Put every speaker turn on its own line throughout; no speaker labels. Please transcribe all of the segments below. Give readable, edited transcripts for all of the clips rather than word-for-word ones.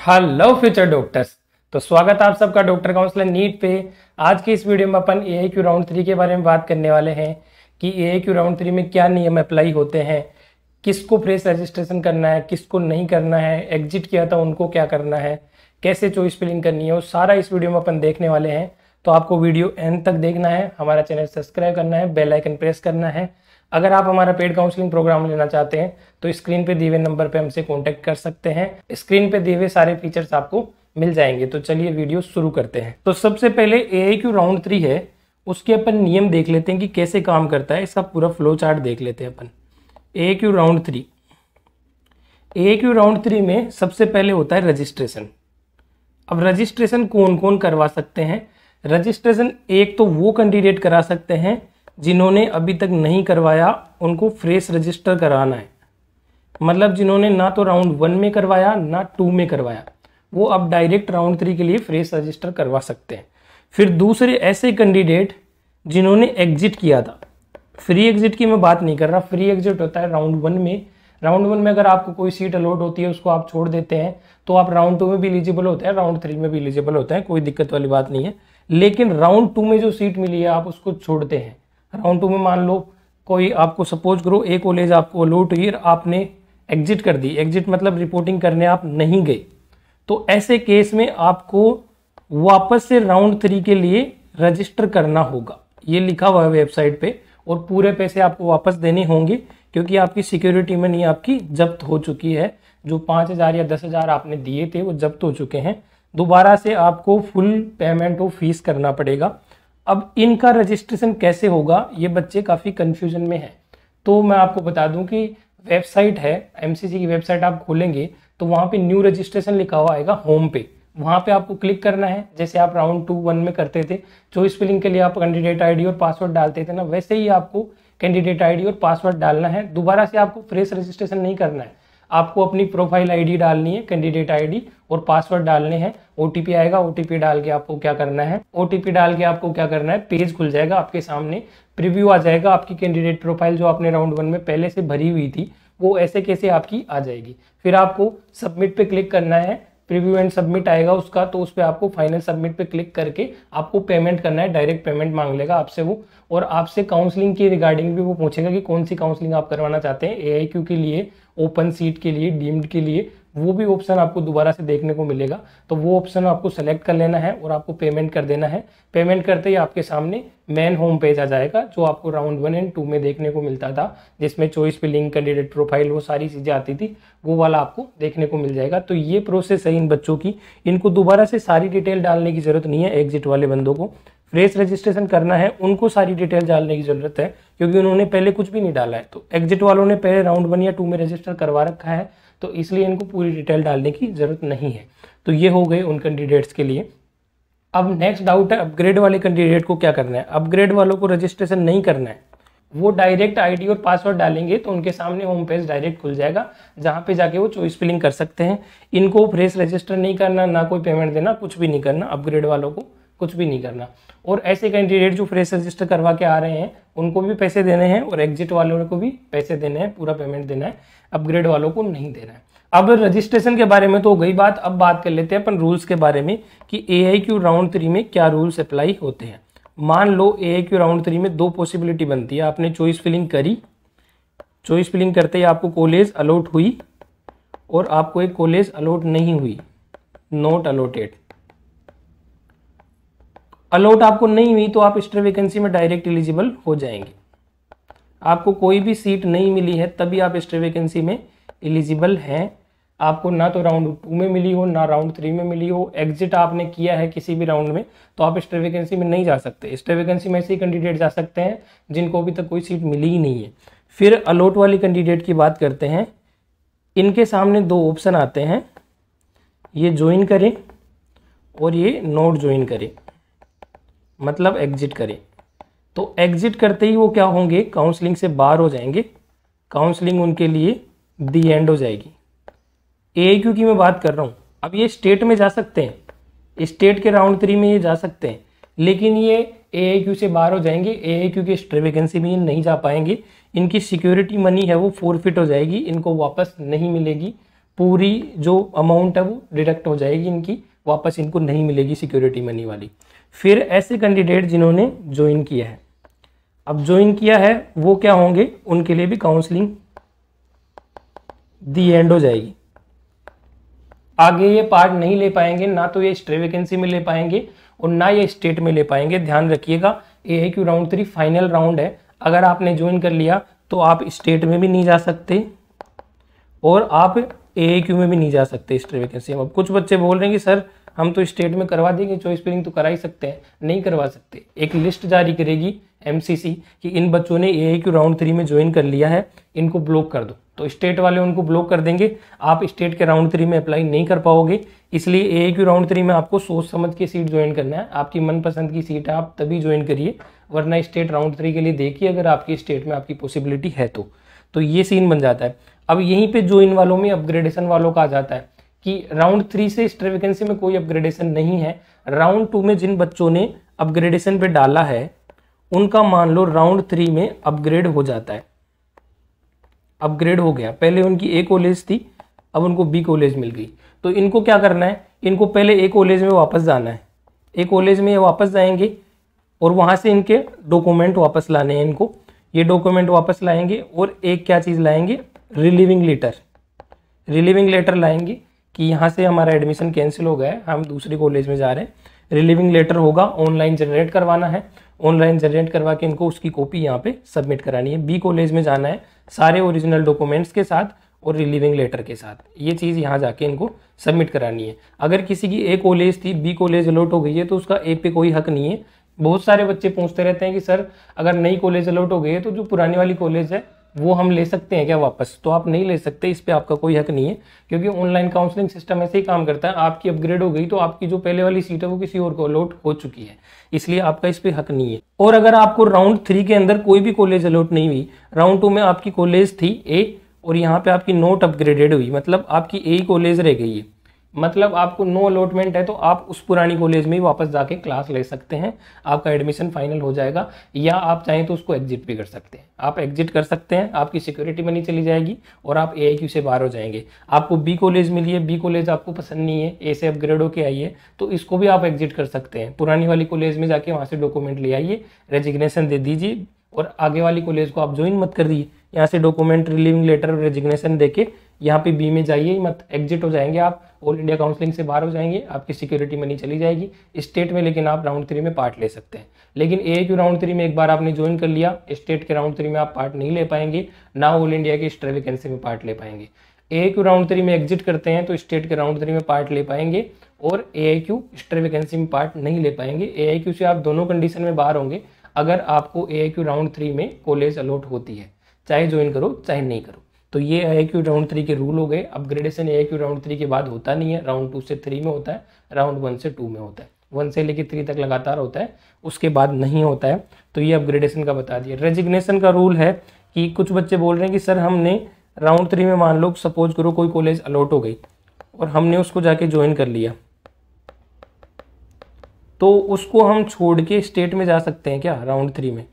Hello future doctors. तो स्वागत है आप सबका डॉक्टर काउंसलर नीट पे। आज की इस वीडियो में अपन एआईक्यू राउंड 3 के बारे में बात करने वाले हैं कि एआईक्यू राउंड 3 में क्या नियम अप्लाई होते हैं, किसको फ्रेश रजिस्ट्रेशन करना है, किसको नहीं करना है, एग्जिट किया था उनको क्या करना है, कैसे चॉइस फिलिंग करनी है, वो सारा इस वीडियो में अपन देखने वाले हैं। तो आपको वीडियो एंड तक देखना है, हमारा चैनल सब्सक्राइब करना है, बेल आइकन प्रेस करना है। अगर आप हमारा पेड काउंसलिंग प्रोग्राम लेना चाहते हैं तो स्क्रीन पे दिए हुए नंबर पे हमसे कांटेक्ट कर सकते हैं। स्क्रीन पे दिए हुए सारे फीचर्स आपको मिल जाएंगे। तो चलिए वीडियो शुरू करते हैं। तो सबसे पहले एआईक्यू राउंड 3 है, उसके अपन नियम देख लेते हैं कि कैसे काम करता है। इसका पूरा फ्लो चार्ट देख लेते हैं अपन। एआईक्यू राउंड 3, एआईक्यू राउंड 3 में सबसे पहले होता है रजिस्ट्रेशन। अब रजिस्ट्रेशन कौन कौन करवा सकते हैं? रजिस्ट्रेशन एक तो वो कैंडिडेट करा सकते हैं जिन्होंने अभी तक नहीं करवाया, उनको फ्रेश रजिस्टर कराना है। मतलब जिन्होंने ना तो राउंड 1 में करवाया ना 2 में करवाया, वो अब डायरेक्ट राउंड 3 के लिए फ्रेश रजिस्टर करवा सकते हैं। फिर दूसरे ऐसे कैंडिडेट जिन्होंने एग्जिट किया था। फ्री एग्जिट की मैं बात नहीं कर रहा, फ्री एग्जिट होता है राउंड 1 में। राउंड 1 में अगर आपको कोई सीट अलॉट होती है, उसको आप छोड़ देते हैं तो आप राउंड 2 में भी एलिजिबल होते हैं, राउंड 3 में भी एलिजिबल होते हैं, कोई दिक्कत वाली बात नहीं है। लेकिन राउंड 2 में जो सीट मिली है आप उसको छोड़ते हैं। राउंड 2 में मान लो कोई आपको सपोज करो एक कॉलेज आपको अलॉट हुई और आपने एग्जिट कर दी। एग्जिट मतलब रिपोर्टिंग करने आप नहीं गए, तो ऐसे केस में आपको वापस से राउंड 3 के लिए रजिस्टर करना होगा। ये लिखा हुआ है वेबसाइट पे, और पूरे पैसे आपको वापस देने होंगे क्योंकि आपकी सिक्योरिटी मनी आपकी जब्त हो चुकी है। जो 5,000 या 10,000 आपने दिए थे वो जब्त हो चुके हैं। दोबारा से आपको फुल पेमेंट ऑफ फीस करना पड़ेगा। अब इनका रजिस्ट्रेशन कैसे होगा, ये बच्चे काफ़ी कंफ्यूजन में हैं। तो मैं आपको बता दूं कि वेबसाइट है, एमसीसी की वेबसाइट आप खोलेंगे तो वहाँ पे न्यू रजिस्ट्रेशन लिखा हुआ आएगा होम पे। वहाँ पे आपको क्लिक करना है। जैसे आप राउंड 2-1 में करते थे, चॉइस फिलिंग के लिए आप कैंडिडेट आईडी और पासवर्ड डालते थे ना, वैसे ही आपको कैंडिडेट आईडी और पासवर्ड डालना है। दोबारा से आपको फ्रेश रजिस्ट्रेशन नहीं करना है, आपको अपनी प्रोफाइल आईडी डालनी है, कैंडिडेट आईडी और पासवर्ड डालने हैं। ओटीपी आएगा, ओटीपी डाल के आपको क्या करना है, ओटीपी डाल के आपको क्या करना है, पेज खुल जाएगा आपके सामने, प्रीव्यू आ जाएगा। आपकी कैंडिडेट प्रोफाइल जो आपने राउंड 1 में पहले से भरी हुई थी वो ऐसे कैसे आपकी आ जाएगी। फिर आपको सबमिट पे क्लिक करना है, प्रीव्यू एंड सबमिट आएगा उसका, तो उस पर आपको फाइनल सबमिट पे क्लिक करके आपको पेमेंट करना है। डायरेक्ट पेमेंट मांग लेगा आपसे वो, और आपसे काउंसलिंग की रिगार्डिंग भी वो पूछेगा कि कौन सी काउंसलिंग आप करवाना चाहते हैं, एआईक्यू के लिए, ओपन सीट के लिए, डीम्ड के लिए। वो भी ऑप्शन आपको दोबारा से देखने को मिलेगा, तो वो ऑप्शन आपको सेलेक्ट कर लेना है और आपको पेमेंट कर देना है। पेमेंट करते ही आपके सामने मेन होम पेज आ जाएगा जो आपको राउंड 1 एंड 2 में देखने को मिलता था, जिसमें चॉइस फिलिंग, कैंडिडेट प्रोफाइल, वो सारी चीज़ें आती थी, वो वाला आपको देखने को मिल जाएगा। तो ये प्रोसेस है इन बच्चों की, इनको दोबारा से सारी डिटेल डालने की जरूरत नहीं है। एग्जिट वाले बंदों को फ्रेश रजिस्ट्रेशन करना है, उनको सारी डिटेल डालने की जरूरत है क्योंकि उन्होंने पहले कुछ भी नहीं डाला है। तो एग्जिट वालों ने पहले राउंड 1 या 2 में रजिस्टर करवा रखा है, तो इसलिए इनको पूरी डिटेल डालने की जरूरत नहीं है। तो ये हो गए उन कैंडिडेट्स के लिए। अब नेक्स्ट डाउट है अपग्रेड वाले कैंडिडेट को क्या करना है। अपग्रेड वालों को रजिस्ट्रेशन नहीं करना है, वो डायरेक्ट आईडी और पासवर्ड डालेंगे तो उनके सामने होम पेज डायरेक्ट खुल जाएगा, जहाँ पे जाके वो चॉइस फिलिंग कर सकते हैं। इनको फ्रेश रजिस्टर नहीं करना, ना कोई पेमेंट देना, कुछ भी नहीं करना। अपग्रेड वालों को कुछ भी नहीं करना। और ऐसे कैंडिडेट जो फ्रेश रजिस्टर करवा के आ रहे हैं उनको भी पैसे देने हैं, और एग्जिट वालों को भी पैसे देने हैं, पूरा पेमेंट देना है। अपग्रेड वालों को नहीं देना है। अब रजिस्ट्रेशन के बारे में तो हो गई बात, अब बात कर लेते हैं अपन रूल्स के बारे में कि एआईक्यू राउंड 3 में क्या रूल्स अप्लाई होते हैं। मान लो एआईक्यू राउंड 3 में 2 पॉसिबिलिटी बनती है। आपने चॉइस फिलिंग करी, चॉइस फिलिंग करते ही आपको कॉलेज अलॉट हुई और आपको एक कॉलेज अलॉट नहीं हुई, नॉट अलॉटेड। अलॉट आपको नहीं हुई तो आप एक्स्ट्रा वैकेंसी में डायरेक्ट एलिजिबल हो जाएंगे। आपको कोई भी सीट नहीं मिली है तभी आप एक्स्ट्रा वैकेंसी में एलिजिबल हैं। आपको ना तो राउंड 2 में मिली हो ना राउंड 3 में मिली हो, एग्जिट आपने किया है किसी भी राउंड में, तो आप एक्स्ट्रा वैकेंसी में नहीं जा सकते। एक्स्ट्रा वैकेंसी में ऐसे ही कैंडिडेट जा सकते हैं जिनको अभी तक कोई सीट मिली ही नहीं है। फिर अलॉट वाली कैंडिडेट की बात करते हैं। इनके सामने 2 ऑप्शन आते हैं, ये ज्वाइन करें और ये नॉट ज्वाइन करें, मतलब एग्जिट करें। तो एग्जिट करते ही वो क्या होंगे, काउंसलिंग से बाहर हो जाएंगे। काउंसलिंग उनके लिए दी एंड हो जाएगी। एआईक्यू की मैं बात कर रहा हूँ। अब ये स्टेट में जा सकते हैं, स्टेट के राउंड 3 में ये जा सकते हैं, लेकिन ये एआईक्यू से बाहर हो जाएंगे। एआईक्यू की एक्स्ट्रा वैकेंसी में नहीं जा पाएंगे। इनकी सिक्योरिटी मनी है वो फॉरफिट हो जाएगी, इनको वापस नहीं मिलेगी। पूरी जो अमाउंट है वो डिडक्ट हो जाएगी इनकी, वापस इनको नहीं मिलेगी सिक्योरिटी मनी वाली। फिर ऐसे कैंडिडेट जिन्होंने ज्वाइन किया है, अब ज्वाइन किया है वो क्या होंगे, उनके लिए भी काउंसलिंग दी एंड हो जाएगी। आगे ये पार्ट नहीं ले पाएंगे, ना तो ये स्टे वैकेंसी में ले पाएंगे और ना ये स्टेट में ले पाएंगे। ध्यान रखिएगा, AIQ राउंड 3 फाइनल राउंड है। अगर आपने ज्वाइन कर लिया तो आप स्टेट में भी नहीं जा सकते और आप AIQ में भी नहीं जा सकते स्टे वैकेंसी में। अब कुछ बच्चे बोल रहे हैं कि सर हम तो स्टेट में करवा देंगे, चॉइस फिलिंग तो करा ही सकते हैं। नहीं करवा सकते। एक लिस्ट जारी करेगी MCC कि इन बच्चों ने AIQ राउंड 3 में ज्वाइन कर लिया है, इनको ब्लॉक कर दो, तो स्टेट वाले उनको ब्लॉक कर देंगे। आप स्टेट के राउंड 3 में अप्लाई नहीं कर पाओगे। इसलिए AIQ राउंड 3 में आपको सोच समझ के सीट ज्वाइन करना है। आपकी मनपसंद की सीट है, आप तभी ज्वाइन करिए, वरना स्टेट राउंड 3 के लिए देखिए अगर आपकी स्टेट में आपकी पॉसिबिलिटी है तो ये सीन बन जाता है। अब यहीं पे ज्वाइन वालों में अपग्रेडेशन वालों का आ जाता है कि राउंड 3 से स्टे वैकेंसी में कोई अपग्रेडेशन नहीं है। राउंड 2 में जिन बच्चों ने अपग्रेडेशन पे डाला है उनका मान लो राउंड 3 में अपग्रेड हो जाता है, अपग्रेड हो गया। पहले उनकी A कॉलेज थी, अब उनको B कॉलेज मिल गई। तो इनको क्या करना है, इनको पहले A कॉलेज में वापस जाना है। A कॉलेज में ये वापस जाएंगे और वहाँ से इनके डॉक्यूमेंट वापस लाने हैं इनको। ये डॉक्यूमेंट वापस लाएंगे और एक क्या चीज़ लाएंगे, रिलीविंग लेटर। रिलीविंग लेटर लाएंगे कि यहाँ से हमारा एडमिशन कैंसिल हो गया है, हम दूसरी कॉलेज में जा रहे हैं। रिलीविंग लेटर होगा, ऑनलाइन जनरेट करवाना है। ऑनलाइन जनरेट करवा के इनको उसकी कॉपी यहाँ पे सबमिट करानी है। B कॉलेज में जाना है सारे ओरिजिनल डॉक्यूमेंट्स के साथ और रिलीविंग लेटर के साथ। ये चीज़ यहाँ जाके इनको सबमिट करानी है। अगर किसी की A कॉलेज थी, B कॉलेज अलॉट हो गई है तो उसका A पे कोई हक नहीं है। बहुत सारे बच्चे पूछते रहते हैं कि सर अगर नई कॉलेज अलॉट हो गई है तो जो पुरानी वाली कॉलेज है वो हम ले सकते हैं क्या वापस? तो आप नहीं ले सकते, इस पे आपका कोई हक नहीं है, क्योंकि ऑनलाइन काउंसलिंग सिस्टम ऐसे ही काम करता है। आपकी अपग्रेड हो गई तो आपकी जो पहले वाली सीट है वो किसी और को अलॉट हो चुकी है, इसलिए आपका इस पे हक नहीं है। और अगर आपको राउंड 3 के अंदर कोई भी कॉलेज अलॉट नहीं हुई, राउंड 2 में आपकी कॉलेज थी A और यहाँ पे आपकी नोट अपग्रेडेड हुई, मतलब आपकी A कॉलेज रह गई है, मतलब आपको नो अलॉटमेंट है, तो आप उस पुरानी कॉलेज में ही वापस जाके क्लास ले सकते हैं। आपका एडमिशन फाइनल हो जाएगा, या आप चाहें तो उसको एग्जिट भी कर सकते हैं। आप एग्जिट कर सकते हैं, आपकी सिक्योरिटी मनी चली जाएगी और आप AIQ से बाहर हो जाएंगे। आपको B कॉलेज मिली है, B कॉलेज आपको पसंद नहीं है, A से अपग्रेड होके आई है, तो इसको भी आप एग्जिट कर सकते हैं। पुरानी वाली कॉलेज में जाके वहाँ से डॉक्यूमेंट ले आइए, रेजिग्नेशन दे दीजिए और आगे वाली कॉलेज को आप ज्वाइन मत कर दीजिए। यहाँ से डॉक्यूमेंट, रिलीविंग लेटर और रेजिग्नेशन देके यहाँ पे B में जाइए मत, एग्जिट हो जाएंगे आप, ऑल इंडिया काउंसलिंग से बाहर हो जाएंगे, आपकी सिक्योरिटी मनी चली जाएगी। स्टेट में लेकिन आप राउंड 3 में पार्ट ले सकते हैं। लेकिन AIQ राउंड 3 में एक बार आपने ज्वाइन कर लिया, स्टेट के राउंड 3 में आप पार्ट नहीं ले पाएंगे, ना ऑल इंडिया के स्टे वैकेंसी में पार्ट ले पाएंगे। AIQ राउंड 3 में एग्जिट करते हैं तो स्टेट के राउंड 3 में पार्ट ले पाएंगे और AIQ स्टे वैकेंसी में पार्ट नहीं ले पाएंगे। AIQ से आप दोनों कंडीशन में बाहर होंगे अगर आपको AIQ राउंड 3 में कॉलेज अलॉट होती है, चाहे ज्वाइन करो चाहे नहीं करो। तो ये AIQ राउंड 3 के रूल हो गए। अपग्रेडेशन AIQ राउंड 3 के बाद होता नहीं है, राउंड 2 से 3 में होता है, राउंड 1 से 2 में होता है, 1 से लेकर 3 तक लगातार होता है, उसके बाद नहीं होता है। तो ये अपग्रेडेशन का बता दिया। रेजिग्नेशन का रूल है कि कुछ बच्चे बोल रहे हैं कि सर हमने राउंड 3 में मान लो सपोज करो कोई कॉलेज अलॉट हो गई और हमने उसको जाके ज्वाइन कर लिया, तो उसको हम छोड़ के स्टेट में जा सकते हैं क्या राउंड 3 में?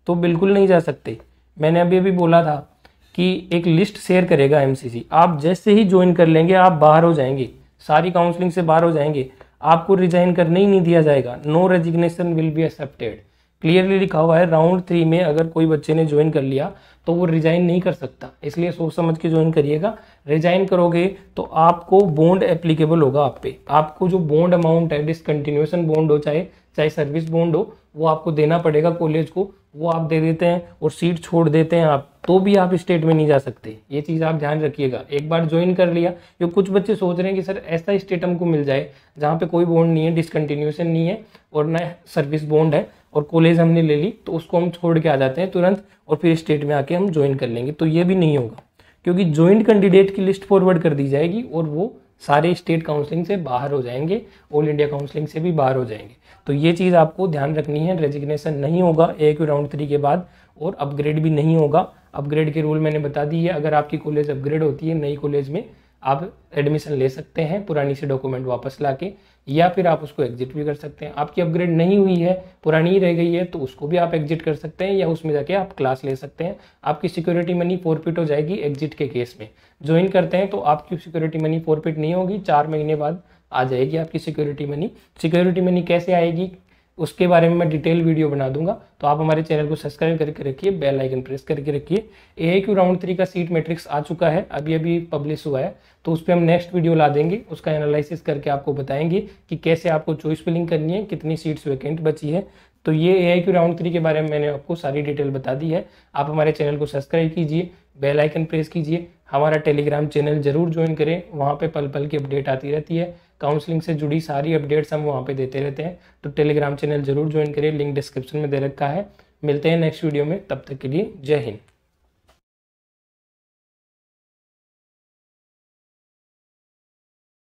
तो बिल्कुल नहीं जा सकते। मैंने अभी बोला था कि एक लिस्ट शेयर करेगा MCC, आप जैसे ही ज्वाइन कर लेंगे आप बाहर हो जाएंगे, सारी काउंसलिंग से बाहर हो जाएंगे, आपको रिजाइन करने ही नहीं दिया जाएगा। No resignation will be accepted, clearly लिखा हुआ है। राउंड 3 में अगर कोई बच्चे ने ज्वाइन कर लिया तो वो रिजाइन नहीं कर सकता, इसलिए सोच समझ के ज्वाइन करिएगा। रिजाइन करोगे तो आपको बॉन्ड एप्लीकेबल होगा आप पे, आपको जो बॉन्ड अमाउंट है, डिसकंटिन्यूएशन बॉन्ड हो चाहे सर्विस बॉन्ड हो, वो आपको देना पड़ेगा कॉलेज को, वो आप दे देते हैं और सीट छोड़ देते हैं आप, तो भी आप स्टेट में नहीं जा सकते। ये चीज़ आप ध्यान रखिएगा। एक बार ज्वाइन कर लिया, जो कुछ बच्चे सोच रहे हैं कि सर ऐसा स्टेट हमको मिल जाए जहाँ पे कोई बॉन्ड नहीं है, डिसकंटिन्यूएशन नहीं है और ना सर्विस बॉन्ड है और कॉलेज हमने ले ली, तो उसको हम छोड़ के आ जाते हैं तुरंत और फिर स्टेट में आके हम ज्वाइन कर लेंगे। तो ये भी नहीं होगा, क्योंकि ज्वाइंट कैंडिडेट की लिस्ट फॉरवर्ड कर दी जाएगी और वो सारे स्टेट काउंसलिंग से बाहर हो जाएंगे, ऑल इंडिया काउंसलिंग से भी बाहर हो जाएंगे। तो ये चीज़ आपको ध्यान रखनी है। रेजिग्नेशन नहीं होगा AIQ राउंड 3 के बाद और अपग्रेड भी नहीं होगा। अपग्रेड के रूल मैंने बता दी है। अगर आपकी कॉलेज अपग्रेड होती है नई कॉलेज में, आप एडमिशन ले सकते हैं पुरानी से डॉक्यूमेंट वापस लाके, या फिर आप उसको एग्जिट भी कर सकते हैं। आपकी अपग्रेड नहीं हुई है, पुरानी रह गई है, तो उसको भी आप एग्जिट कर सकते हैं या उसमें जाके आप क्लास ले सकते हैं। आपकी सिक्योरिटी मनी फॉरफिट हो जाएगी एग्जिट के केस में। ज्वाइन करते हैं तो आपकी सिक्योरिटी मनी फॉरफिट नहीं होगी, 4 महीने बाद आ जाएगी आपकी सिक्योरिटी मनी। सिक्योरिटी मनी कैसे आएगी उसके बारे में मैं डिटेल वीडियो बना दूंगा, तो आप हमारे चैनल को सब्सक्राइब करके रखिए, बेल आइकन प्रेस करके रखिए। AIQ राउंड 3 का सीट मैट्रिक्स आ चुका है, अभी अभी पब्लिश हुआ है, तो उस पर हम नेक्स्ट वीडियो ला देंगे, उसका एनालिसिस करके आपको बताएंगे कि कैसे आपको चॉइस फिलिंग करनी है, कितनी सीट्स वैकेंट बची है। तो ये AIQ राउंड 3 के बारे में मैंने आपको सारी डिटेल बता दी है। आप हमारे चैनल को सब्सक्राइब कीजिए, बेल आइकन प्रेस कीजिए, हमारा टेलीग्राम चैनल जरूर ज्वाइन करें, वहाँ पे पल पल की अपडेट आती रहती है। काउंसलिंग से जुड़ी सारी अपडेट्स हम वहाँ पे देते रहते हैं, तो टेलीग्राम चैनल जरूर ज्वाइन करें, लिंक डिस्क्रिप्शन में दे रखा है। मिलते हैं नेक्स्ट वीडियो में, तब तक के लिए जय हिंद।